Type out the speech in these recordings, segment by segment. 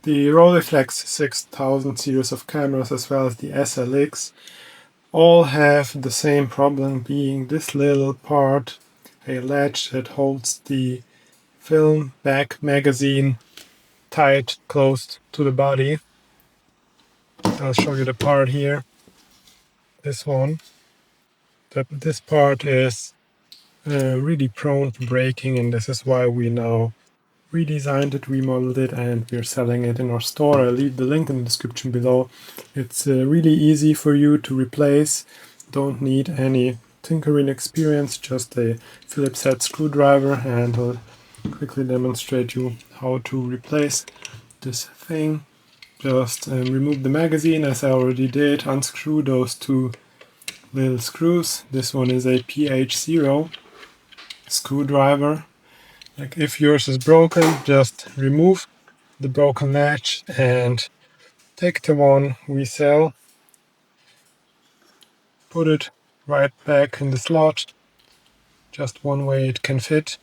The Rolleiflex 6000 series of cameras as well as the SLX all have the same problem, being this little part, a latch that holds the film back magazine tight close to the body. I'll show you the part here. This one. This part is really prone to breaking, and this is why we now redesigned it, remodeled it, and we're selling it in our store. I'll leave the link in the description below. It's really easy for you to replace. Don't need any tinkering experience, just a Phillips head screwdriver, and I'll quickly demonstrate you how to replace this thing. Just remove the magazine as I already did, unscrew those two little screws. This one is a PH0 screwdriver. Like if yours is broken, just remove the broken latch and take the one we sell, put it right back in the slot, just one way it can fit,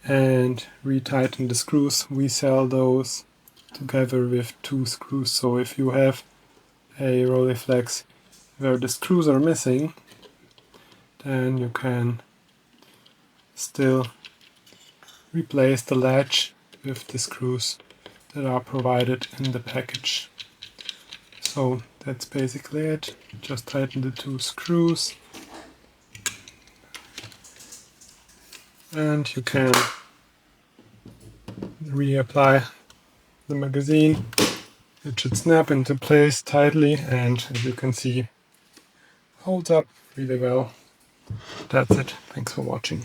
and retighten the screws. We sell those together with 2 screws, so if you have a Rolleiflex where the screws are missing, then you can still replace the latch with the screws that are provided in the package. So that's basically it. Just tighten the 2 screws and you can reapply the magazine. It should snap into place tightly, and as you can see, holds up really well. That's it. Thanks for watching.